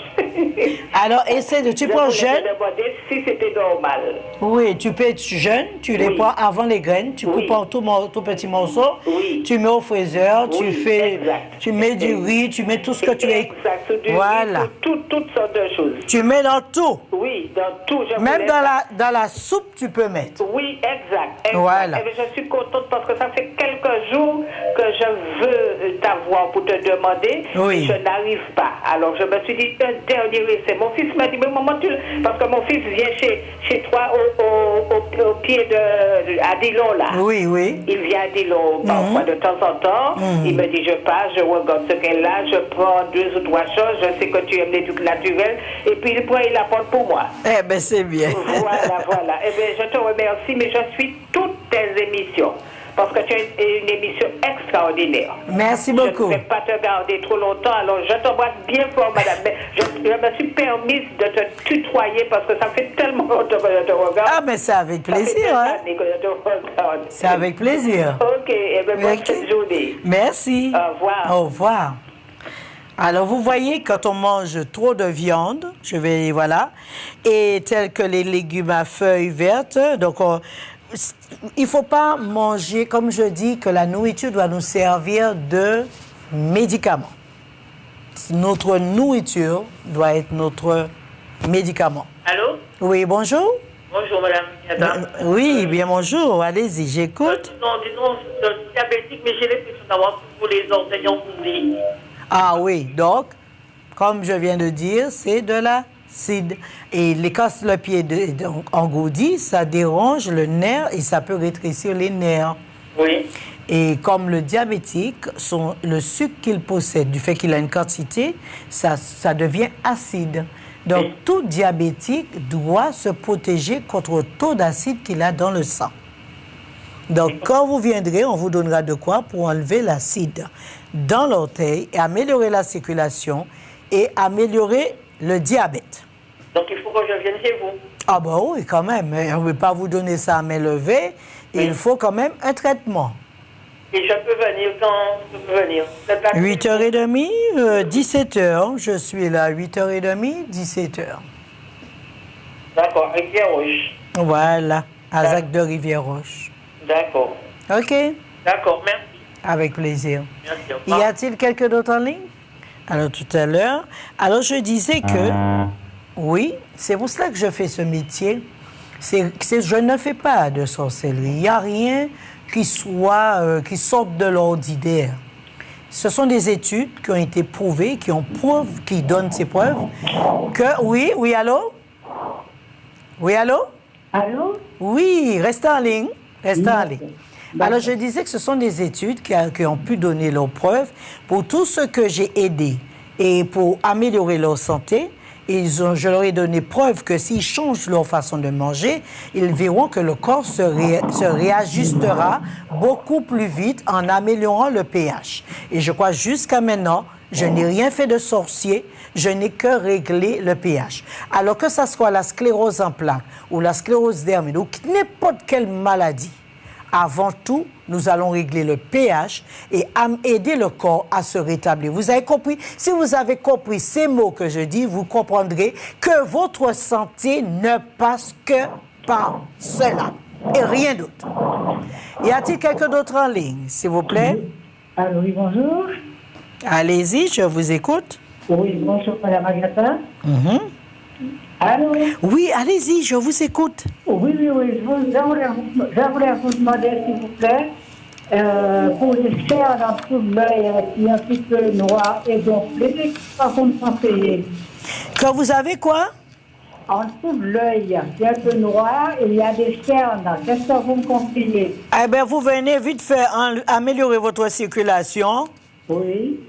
Alors, essaie de... Tu prends jeune. Je voulais demander si c'était normal. Oui, tu peux être jeune, tu les prends avant les graines, tu coupes en tout petit morceau, tu mets au fraiseur, tu mets du riz, tu mets tout ce que tu veux. Exact, voilà. Toutes sortes de choses. Tu mets dans tout. Oui, dans tout. Même dans la soupe, tu peux mettre. Oui, exact. Voilà. Et je suis contente parce que ça fait quelques jours que je veux t'avoir pour te demander. Oui. Je n'arrive pas. Alors je me suis dit, un dernier essai. Mon fils m'a dit, mais maman, parce que mon fils vient chez toi au pied à Dillon, là. Oui, oui. Il vient à Dillon parfois de temps en temps. Il me dit, je passe, je regarde ce qu'elle a, je prends 2 ou 3 choses, je sais que tu aimes les trucs naturels, et puis il prend, il apporte pour moi. Eh bien, c'est bien. Voilà. Eh bien, je te remercie, mais je suis toutes tes émissions. Parce que tu as une émission extraordinaire. Merci beaucoup. Je ne vais pas te garder trop longtemps, alors je t'embrasse bien fort, madame. Mais je me suis permise de te tutoyer parce que ça fait tellement longtemps que je te regarde. Ah, mais c'est avec plaisir, hein? C'est avec plaisir. Ok, et bien, bonne journée. Merci. Au revoir. Au revoir. Alors, vous voyez, quand on mange trop de viande, et tels que les légumes à feuilles vertes, donc il ne faut pas manger, comme je dis, que la nourriture doit nous servir de médicament. Notre nourriture doit être notre médicament. Allô? Oui, bonjour. Bonjour, madame. Oui, bien bonjour. Allez-y, j'écoute. Non, disons, je suis diabétique, mais j'ai l'impression d'avoir pour les orteils engourdis. Ah oui, donc, comme je viens de dire, c'est de l'acide. Et quand le pied est engourdi, ça dérange le nerf et ça peut rétrécir les nerfs. Oui. Et comme le diabétique, le sucre qu'il possède, du fait qu'il a une quantité, ça devient acide. Donc, tout diabétique doit se protéger contre le taux d'acide qu'il a dans le sang. Donc, quand vous viendrez, on vous donnera de quoi pour enlever l'acide dans l'orteil et améliorer la circulation et améliorer le diabète. Donc, il faut que je vienne chez vous. Ah ben oui, quand même. On ne veut pas vous donner ça à main levée. il faut quand même un traitement. Et je peux venir quand je peux venir? 8h30, 17h. Je suis là, 8h30, 17h. D'accord, Rivière-Roche. Voilà, à Zac de Rivière-Roche. D'accord. OK. D'accord, merci. Avec plaisir. Merci. Y a-t-il quelqu'un d'autre en ligne? Alors, tout à l'heure. Alors, je disais que, oui, c'est pour cela que je fais ce métier. Je ne fais pas de sorcellerie. Il n'y a rien qui sorte de l'ordinaire. Ce sont des études qui ont été prouvées, qui donnent ces preuves que, oui, allô? Oui, allô? Allô? Oui, restez en ligne. Alors, je disais que ce sont des études qui ont pu donner leurs preuves pour tous ceux que j'ai aidés et pour améliorer leur santé. Je leur ai donné preuve que s'ils changent leur façon de manger, ils verront que le corps se réajustera beaucoup plus vite en améliorant le pH. Et je crois jusqu'à maintenant, je n'ai rien fait de sorcier, je n'ai que réglé le pH. Alors que ça soit la sclérose en plaques ou la sclérose dermide ou n'importe quelle maladie, avant tout, nous allons régler le pH et aider le corps à se rétablir. Vous avez compris? Si vous avez compris ces mots que je dis, vous comprendrez que votre santé ne passe que par cela et rien d'autre. Y a-t-il quelqu'un d'autre en ligne, s'il vous plaît? Allô, oui, bonjour. Allez-y, je vous écoute. Oui, bonjour, Madame Agatha. Allô? Oui, allez-y, je vous écoute. Oui, j'aimerais vous demander, s'il vous plaît, pour les cernes en dessous de l'œil qui est un petit peu noir et gonflé, qu'est-ce que vous me conseillez? Quand vous avez quoi? En dessous de l'œil, c'est un peu noir et il y a des cernes. Qu'est-ce que vous me conseillez? Eh bien, vous venez vite faire améliorer votre circulation. Oui.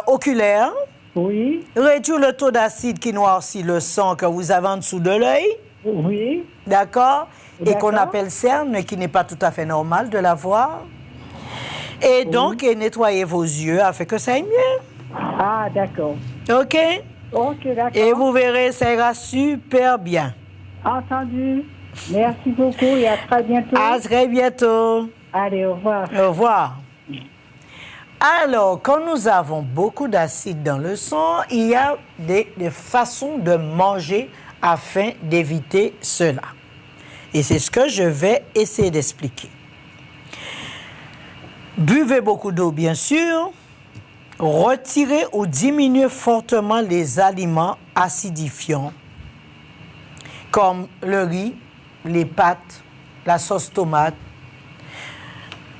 Oculaire. Oui. Réduire le taux d'acide qui noircit le sang que vous avez en dessous de l'œil. Oui. D'accord? Et qu'on appelle cerne, mais qui n'est pas tout à fait normal de l'avoir. Et donc, nettoyer vos yeux afin que ça aille mieux. Ah, d'accord. OK? OK, d'accord. Et vous verrez, ça ira super bien. Entendu. Merci beaucoup et à très bientôt. À très bientôt. Allez, au revoir. Au revoir. Alors, quand nous avons beaucoup d'acide dans le sang, il y a des façons de manger afin d'éviter cela. Et c'est ce que je vais essayer d'expliquer. Buvez beaucoup d'eau, bien sûr. Retirez ou diminuez fortement les aliments acidifiants, comme le riz, les pâtes, la sauce tomate.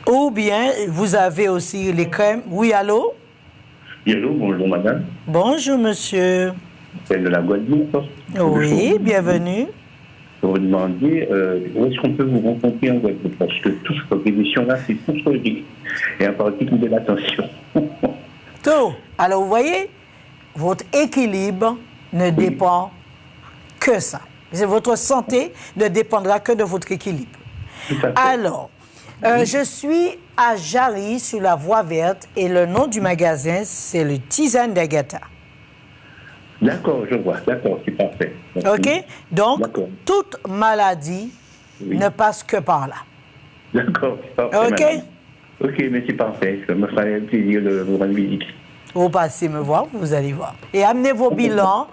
Ou bien, vous avez aussi les crèmes. Oui, allô? Oui, allô, bonjour madame. Bonjour monsieur. C'est de la Guadeloupe. Oui, bienvenue. Je vous demander où est-ce qu'on peut vous rencontrer en Guadeloupe, parce que toute cette émission-là, c'est tout ce que je dis. Et en particulier l'attention. Tout. Alors, vous voyez, votre équilibre ne dépend que ça. Votre santé ne dépendra que de votre équilibre. Alors, je suis à Jarry, sur la Voie Verte, et le nom du magasin, c'est le Tisane d'Agatha. D'accord, je vois. D'accord, c'est parfait. Merci. OK? Donc, toute maladie ne passe que par là. D'accord, c'est parfait. OK? Madame. OK, mais c'est parfait. Ça me ferait plaisir de vous rendre visite. Vous passez me voir, vous allez voir. Et amenez vos bilans,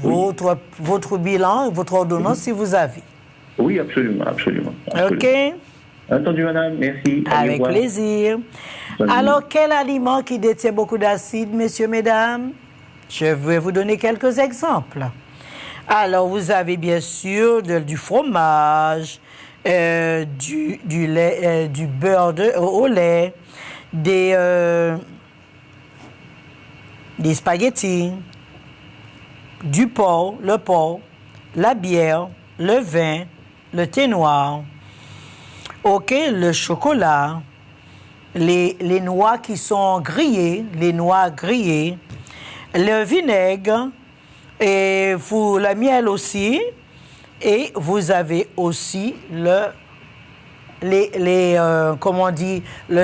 votre bilan et votre ordonnance si vous avez. Oui, absolument, absolument. OK? Entendu, madame, merci. Avec plaisir. Alors, quel aliment qui détient beaucoup d'acide, messieurs, mesdames? Je vais vous donner quelques exemples. Alors, vous avez bien sûr du fromage, du lait, du beurre au lait, des spaghettis, du porc, la bière, le vin, le thé noir, OK, le chocolat, les noix qui sont grillées, le vinaigre, et le miel aussi, et vous avez aussi le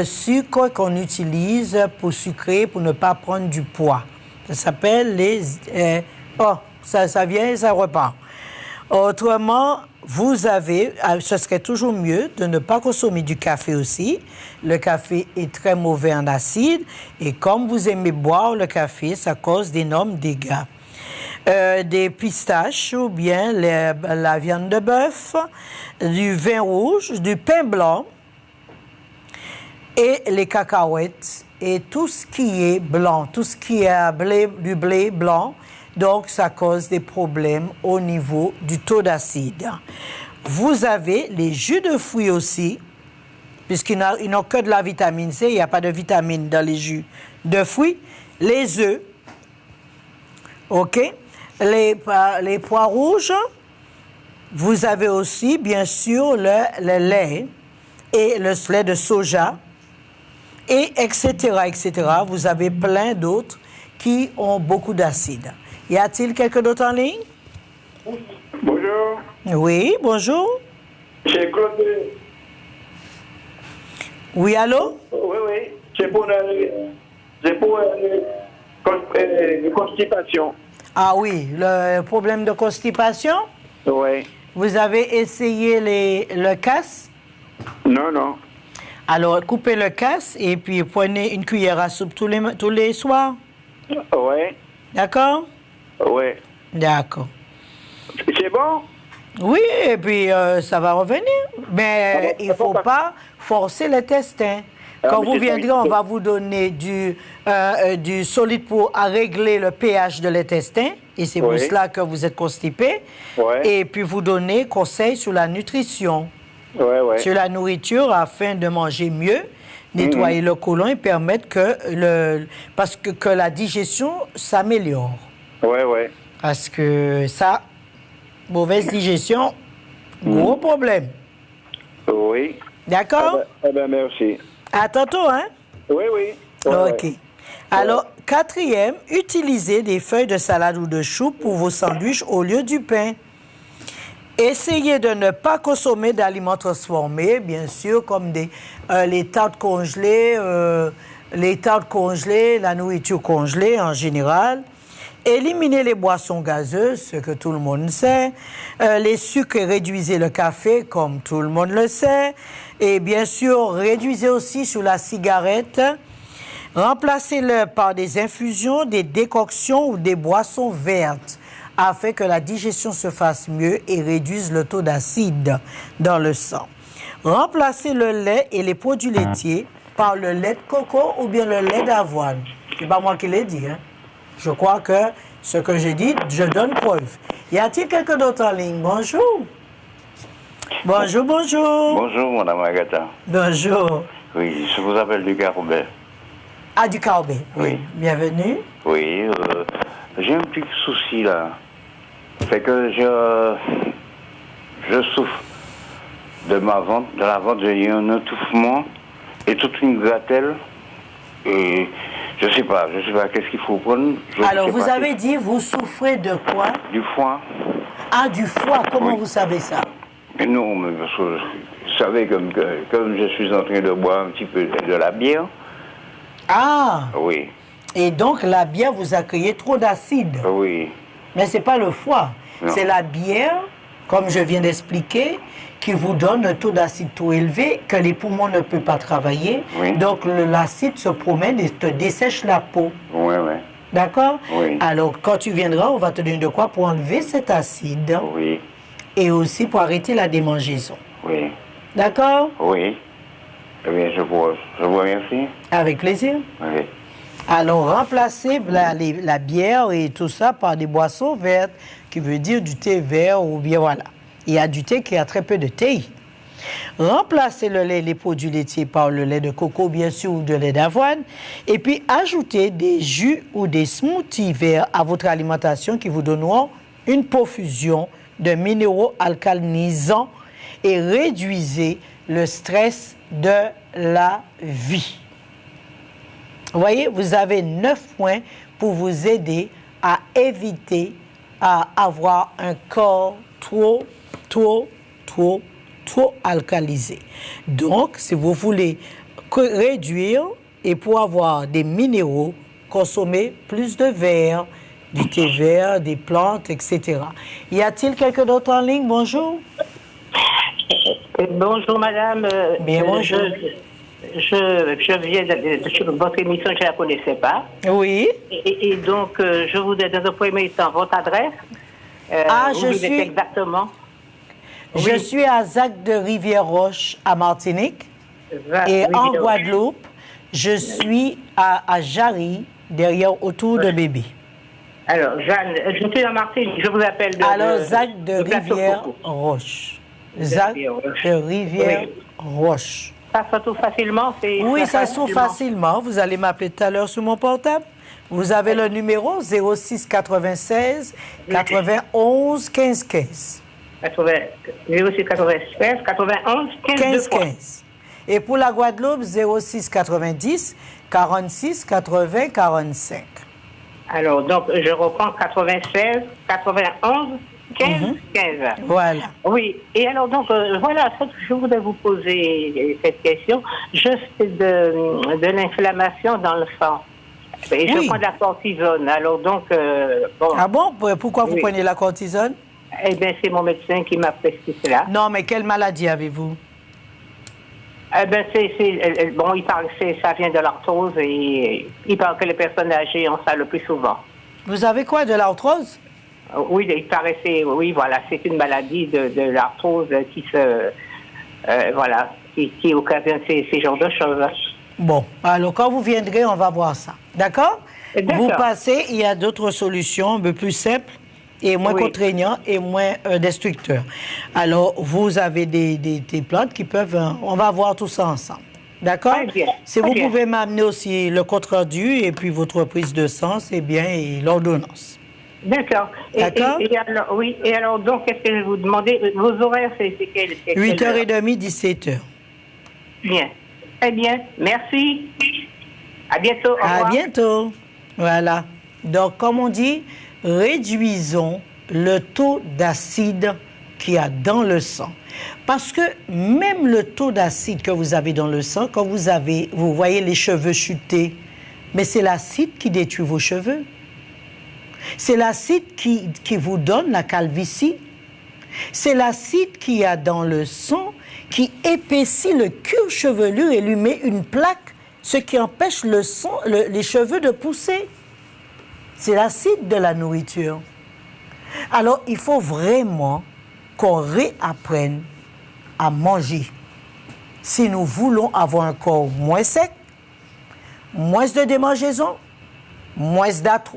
sucre qu'on utilise pour sucrer, pour ne pas prendre du poids. Ça s'appelle ça vient et ça repart. Autrement, ce serait toujours mieux de ne pas consommer du café aussi. Le café est très mauvais en acide et comme vous aimez boire le café, ça cause d'énormes dégâts. Des pistaches ou bien la viande de bœuf, du vin rouge, du pain blanc et les cacahuètes et tout ce qui est blanc, tout ce qui est du blé blanc. Donc, ça cause des problèmes au niveau du taux d'acide. Vous avez les jus de fruits aussi, puisqu'ils n'ont que de la vitamine C, il n'y a pas de vitamine dans les jus de fruits. Les œufs, OK? Les pois rouges. Vous avez aussi, bien sûr, le lait et le lait de soja, et etc., etc. Vous avez plein d'autres qui ont beaucoup d'acide. Y a-t-il quelqu'un d'autre en ligne? Bonjour. Oui, bonjour. C'est Claude. Oui, allô? Oui, oui. C'est pour constipation. Ah oui, le problème de constipation? Oui. Vous avez essayé le casse? Non, non. Alors, coupez le casse et puis prenez une cuillère à soupe tous les soirs. Oui. D'accord? Oui. D'accord. C'est bon? Oui, et puis ça va revenir. Mais il ne faut pas forcer l'intestin. Quand vous viendrez, on va vous donner du solide pour régler le pH de l'intestin. Et c'est pour cela que vous êtes constipé. Et puis vous donner conseils sur la nutrition. Sur la nourriture afin de manger mieux, nettoyer le côlon et permettre que la digestion s'améliore. Parce que ça, mauvaise digestion, gros problème. Oui. D'accord? Eh bien, merci. À tantôt, hein? Oui, oui. OK. Alors, 4e, utilisez des feuilles de salade ou de chou pour vos sandwichs au lieu du pain. Essayez de ne pas consommer d'aliments transformés, bien sûr, comme les tartes congelées, la nourriture congelée en général. Éliminez les boissons gazeuses, ce que tout le monde sait. Les sucres, réduisez le café, comme tout le monde le sait. Et bien sûr, réduisez aussi sur la cigarette. Remplacez-le par des infusions, des décoctions ou des boissons vertes, afin que la digestion se fasse mieux et réduise le taux d'acide dans le sang. Remplacez le lait et les produits laitiers par le lait de coco ou bien le lait d'avoine. C'est pas moi qui l'ai dit, hein. Je crois que ce que j'ai dit, je donne preuve. Y a-t-il quelqu'un d'autre en ligne? Bonjour. Bonjour, bonjour. Bonjour, Madame Agatha. Bonjour. Oui, je vous appelle du Carbet. Ah, du Carbet. Oui. Bienvenue. Oui, j'ai un petit souci là. C'est que je souffre de ma ventre. De la ventre, j'ai eu un étouffement et toute une gratelle. Et je sais pas qu'est-ce qu'il faut prendre. Alors, vous avez dit, vous souffrez de quoi? Du foie. Ah, du foie, comment vous savez ça? Mais non, mais parce que vous savez, comme je suis en train de boire un petit peu de la bière. Ah! Oui. Et donc, la bière vous a créé trop d'acide? Oui. Mais ce n'est pas le foie. C'est la bière, comme je viens d'expliquer, qui vous donne un taux d'acide trop élevé, que les poumons ne peuvent pas travailler. Oui. Donc, l'acide se promène et te dessèche la peau. Oui, oui. D'accord? Oui. Alors, quand tu viendras, on va te donner de quoi pour enlever cet acide. Oui. Et aussi pour arrêter la démangeaison. Oui. D'accord? Oui. Eh bien, je vous remercie. Avec plaisir. Oui. Alors, remplacez la bière et tout ça par des boissons vertes, qui veut dire du thé vert ou bien voilà. Il y a du thé qui a très peu de thé. Remplacez le lait et les produits laitiers par le lait de coco, bien sûr, ou de lait d'avoine. Et puis, ajoutez des jus ou des smoothies verts à votre alimentation qui vous donneront une profusion de minéraux alcalinisants et réduisez le stress de la vie. Vous voyez, vous avez 9 points pour vous aider à éviter à avoir un corps trop alcalisé. Donc, si vous voulez réduire et pour avoir des minéraux, consommez plus de verre, du thé vert, des plantes, etc. Y a-t-il quelqu'un d'autre en ligne? Bonjour. Bonjour, madame. Bien, bonjour. Je viens de votre émission, je ne la connaissais pas. Oui. Et donc, je voudrais dans un premier temps votre adresse. Je suis exactement. Je suis à Zac de Rivière-Roche, à Martinique. Et en Guadeloupe, je suis à Jarry, derrière Autour de Bébé. Alors, Jeanne, je suis à Martinique, je vous appelle Zac de Rivière-Roche. Zac de Rivière-Roche. Ça se trouve facilement? Oui, ça se trouve facilement. Vous allez m'appeler tout à l'heure sur mon portable. Vous avez le numéro 06 96 91 15 15. 06 96 91 15 15. Et pour la Guadeloupe, 06 90 46 80 45. Alors, donc, je reprends 96 91 15 15. Voilà. Oui. Et alors, donc, voilà, je voudrais vous poser cette question. Juste de l'inflammation dans le sang. Et je prends de la cortisone. Alors, donc, bon. Ah bon? Pourquoi vous prenez la cortisone? Eh bien, c'est mon médecin qui m'a prescrit cela. Non, mais quelle maladie avez-vous? Eh bien, bon, il parle que ça vient de l'arthrose et il parle que les personnes âgées ont ça le plus souvent. Vous avez quoi, de l'arthrose? Oui, il paraissait, oui, voilà, c'est une maladie de l'arthrose qui qui occasionne ces genres de choses. Bon, alors quand vous viendrez, on va voir ça. D'accord? Vous passez, il y a d'autres solutions un peu plus simples et moins contraignantes et moins destructeurs. Alors, vous avez des plantes qui peuvent... on va voir tout ça ensemble. D'accord? Si vous pouvez m'amener aussi le compte-rendu et puis votre prise de sang, c'est bien, et l'ordonnance. D'accord. D'accord? Et alors, donc, qu'est-ce que je vais vous demander? Vos horaires, c'est quel 8h30, 17h. Bien. Très bien. Merci. À bientôt. Au revoir. À bientôt. Voilà. Donc, comme on dit, réduisons le taux d'acide qu'il y a dans le sang. Parce que même le taux d'acide que vous avez dans le sang, quand vous voyez les cheveux chuter, mais c'est l'acide qui détruit vos cheveux. C'est l'acide qui vous donne la calvitie. C'est l'acide qu'il y a dans le sang qui épaissit le cuir chevelu et lui met une plaque, ce qui empêche les cheveux de pousser. C'est l'acide de la nourriture. Alors, il faut vraiment qu'on réapprenne à manger. Si nous voulons avoir un corps moins sec, moins de démangeaisons, moins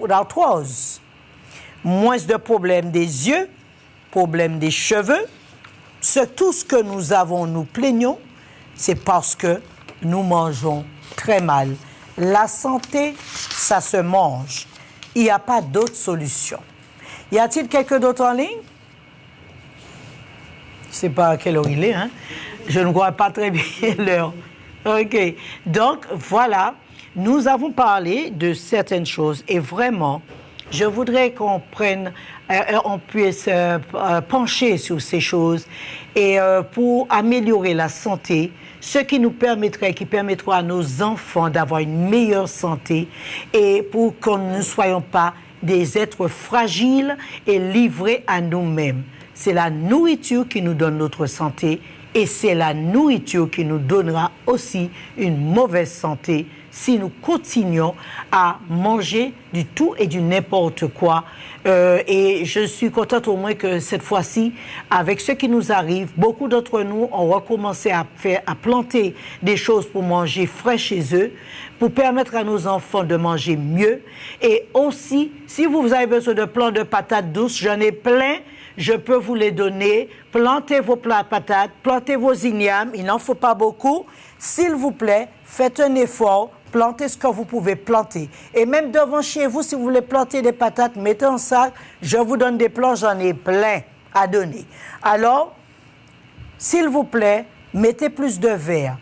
d'arthrose, moins de problèmes des yeux, problèmes des cheveux, tout ce que nous avons, nous plaignons, c'est parce que nous mangeons très mal. La santé, ça se mange. Il n'y a pas d'autre solution. Y a-t-il quelqu'un d'autre en ligne? Je ne sais pas à quelle heure il est, hein? Je ne vois pas très bien l'heure. OK. Donc, voilà. Nous avons parlé de certaines choses et vraiment, je voudrais qu'on puisse pencher sur ces choses et pour améliorer la santé, ce qui permettra à nos enfants d'avoir une meilleure santé et pour que nous ne soyons pas des êtres fragiles et livrés à nous-mêmes. C'est la nourriture qui nous donne notre santé et c'est la nourriture qui nous donnera aussi une mauvaise santé si nous continuons à manger du tout et du n'importe quoi. Et je suis contente au moins que cette fois-ci, avec ce qui nous arrive, beaucoup d'entre nous ont recommencé à planter des choses pour manger frais chez eux, pour permettre à nos enfants de manger mieux. Et aussi, si vous avez besoin de plants de patates douces, j'en ai plein. Je peux vous les donner. Plantez vos plats de patates, plantez vos ignames. Il n'en faut pas beaucoup. S'il vous plaît, faites un effort. Plantez ce que vous pouvez planter. Et même devant chez vous, si vous voulez planter des patates, mettez en sac. Je vous donne des plants, j'en ai plein à donner. Alors, s'il vous plaît, mettez plus de verre.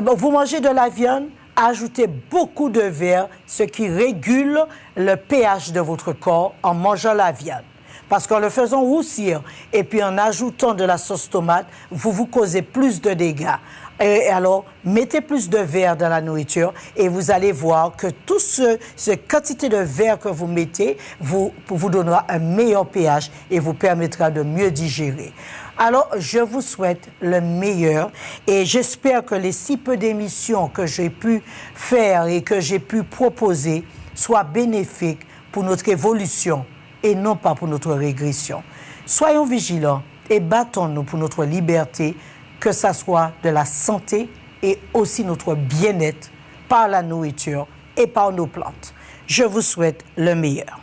Vous mangez de la viande, ajoutez beaucoup de verre, ce qui régule le pH de votre corps en mangeant la viande. Parce qu'en le faisant roussir et puis en ajoutant de la sauce tomate, vous causez plus de dégâts. Et alors, mettez plus de verre dans la nourriture et vous allez voir que toute cette quantité de verre que vous mettez vous donnera un meilleur pH et vous permettra de mieux digérer. Alors, je vous souhaite le meilleur et j'espère que les si peu d'émissions que j'ai pu faire et que j'ai pu proposer soient bénéfiques pour notre évolution et non pas pour notre régression. Soyons vigilants et battons-nous pour notre liberté, que ça soit de la santé et aussi notre bien-être par la nourriture et par nos plantes. Je vous souhaite le meilleur.